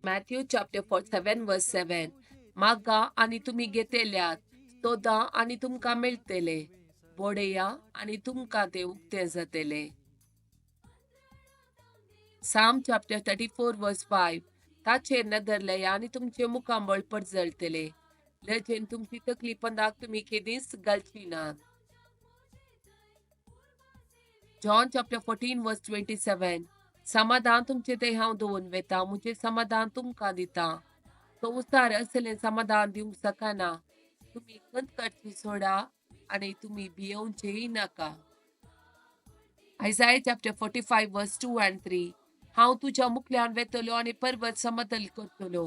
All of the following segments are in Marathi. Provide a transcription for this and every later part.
Matthew chapter 7 verse 7. मागा आणि तुम्ही घेतल्यात, शोधा आणि तुमका मिळतले, बोडया आणि तुमका ते उक्ते जातले. Psalm chapter 34 verse 5. ताचेर नदरले आणि तुमचे मुखांबळ पडजळतले, लजेन तुमची तकली पंदाक तुम्ही केदीस घालची नात. John chapter 14 verse 27. समाधान तुमचे ते हांव दवरून वेता, मुझे समाधान तुमका दिता. संसार असले समाधान दिवंक सकना. तुम्ही खंत करची सोडा आणि तुम्ही भियेवचेही नाका. Isaiah chapter 45 verse 2 and 3. हांव तुझ्या मुखल्यान वेतलो आणि पर्वत समतल करतलो.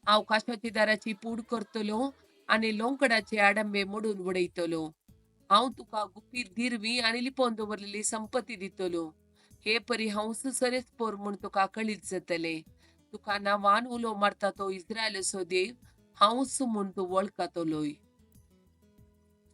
हांव काशाची दाराची पूड करतलो आणि लोंकडाचे आडंबे मोडून उडयतलो. हांव तुका गुपीत दिरवी आणि लिपोवन दवरलेली संपत्ती दितलो. हे परी हांव सुसरेस्पोर म्हूण तुका कळीत जातले. तुका नांवान उलो मारता तो इस्रायलाचो देव, हांवच म्हूण तूं वळखतलोय.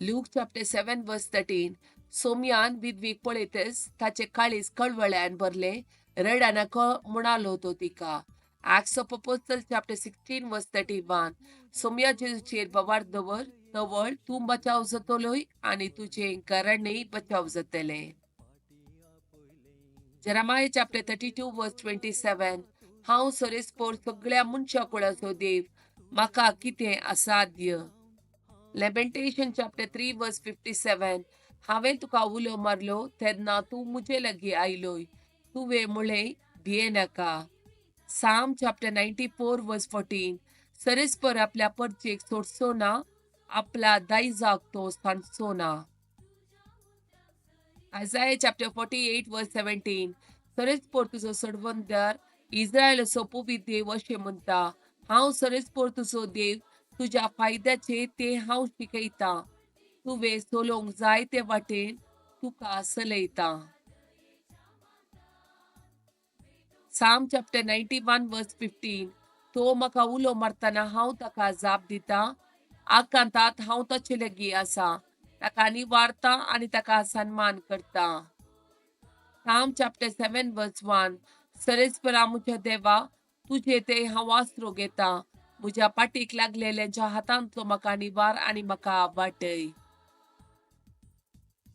Luke chapter 7 verse 13. सोम्यान विधवीक पळयतच ताचे काळीज कळवळ्यान भरले, रडानाको म्हणालो तो तिका. Acts of Apostles chapter 16 verse 31. Saumya जेजूचेर बवार दवर, तवळ तूं बचाव जातलोय आणि तुझे घराणेय बचाव जातले. Jeremiah chapter 32 verse 27. हांव सरेस्पोर सगळ्या मनशा कुळाचो देव, म्हाका कितें असाध्य. Lamentation chapter 3 verse 57. हांवें तुका उलो मारलो तेन्ना तूं मुजे लागीं आयलोय, तुवें म्हळें भिये नाका. Psalm chapter 94 verse 14. सरेस्पर आपल्या परचेक सोडचो ना, आपला दायजाक तो सांडचो ना. Isaiah chapter 48 verse 17. सरेस्पोर तुजो सडवंदार, इस्रायलाचो पवित्र देव अशें म्हणटा, हांव सरेस्पोर तुजो देव, तुझ्या फायद्याचे ते हांव शिकयता. तुवें चलोवंक जाय ते वाटेन तुका चलयता. Psalm chapter 91 verse 15. तो म्हाका उलो मारतना हांव ताका जाप दिता. आकांतात हांव ताचे लागीं आसा, ताका निवारता आनी ताका सन्मान करता. Psalm chapter 7 verse 1. सरेस्परा म्हज्या देवा, तुझे ते हांव आसरो घेता. म्हज्या पाठीक लागलेल्यांच्या हातांतलो म्हाका निवार आनी म्हाका वाटय.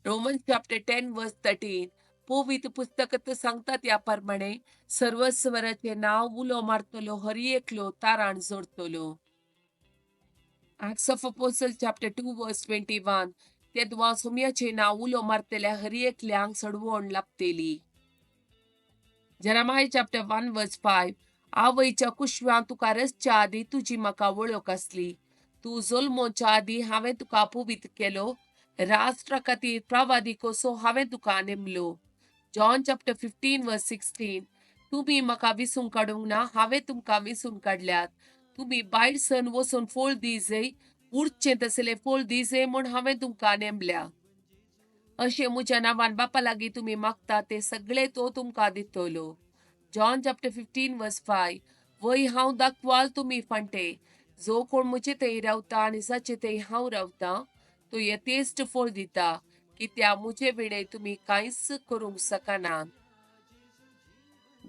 Romans chapter 10 verse 13. पवित्र पुस्तकात सांगता त्याप्रमाणे सर्वस्वराचे नाव उलो मारतलो हर एकलो ताराण जोडतलो. Acts of Apostles chapter 2 verse 21. तेदवा सोम्याचे नाव उलो मारतल्या हर एकल्यांक सडवण लाभतेली. Jeremiah chapter 1 verse 5. आवयच्या कुशव्यां तुका रसच्या आदी तुजी म्हाका वळख आसली. तूं जल्मोच्या आदी हांवें तुका पवित्र केलो, राष्ट्रा खातीर प्रवादी कसो हांवें तुका नेमलो. John chapter 15 verse 16. तुम्ही म्हाका विसून काडूंक ना, हांवें तुमकां विसून काडल्यात. तुम्ही भायर सन वचून फोळ दिजय, उरचें तसलें फोळ दिजय म्हूण हांवें तुमकां नेमल्या. अशें म्हज्या नांवान बापा लागीं तुम्ही मागता ते सगळे तो तुमकां दितलो. John chapter 15 verse 5. वय हांव दाखवाल तुम्ही फांटे. जो कोण म्हजे थंय रावता आनी जाचे थंय हांव रावता, तो येतेस्त फळ दिता, कित्याक म्हजे विणे तुम्ही कांयच करूंक शकनात.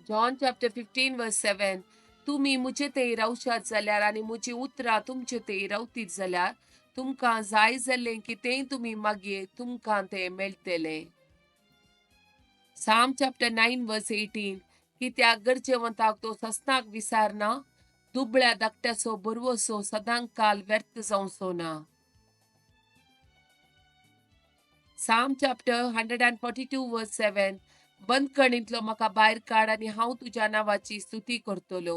John chapter 15 verse 7. तुम्ही म्हजे थंय रावशात जाल्यार आनी म्हजी उतरां तुमचे थंय रावतीत जाल्यार तुमकां जाय जाल्लें कितेंय तुम्ही मागये तुमकां तें मेळटलें. Psalm chapter 9 verse 18. कित्याक गरजेवंताक तो सस्नाक विसारना, दुबळ्या धाकट्याचो बरवसो सदांच काल व्यर्थ जावचो ना. Psalm chapter 142 verse 7. बंदखणींतलो म्हाका भायर काड आनी हांव तुज्या नांवाची स्तुती करतलो.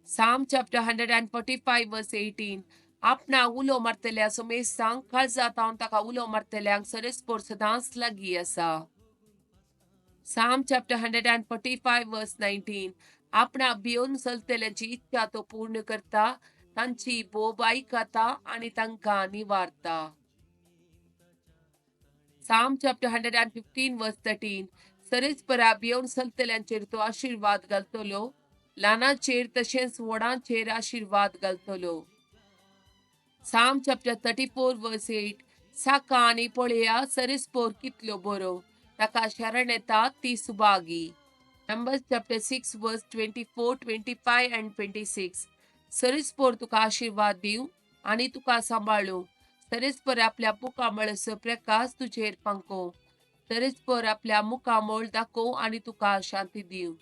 Psalm chapter 145 verse 18. आपणाक उलो मारतल्या समेस्तांक काळजांत हांव ताका उलो मारतल्यांक सरेस्पोर सदांच लागीं आसा. Psalm chapter 145 verse 19. आपणाक भियोन चलतल्यांची इच्छा तो पूर्ण करता, तांची बोब आयकता आनी तांकां निवारता. Psalm chapter 115 verse 13. सरेस्परा भियोन चलतल्यांचेर तो आशीर्वाद घालतलो, ल्हानाचेर तशेंच व्हडांचेर आशीर्वाद घालतलो. Psalm chapter 34 verse 8. साका आनी पळया सरेस्पोर कितलो बरो, ताका शरण येता ती Subhagi. Numbers chapter 6, verse 24, 25 and 26. सरीसपर तुका आशीर्वाद दिव आणि तुका सांभाळू. सरीसपर आपल्या मुखामळस प्रकाश तुझेर पंको. सरीसपर आपल्या मुखामोळ दाखव आणि तुका शांती दिव.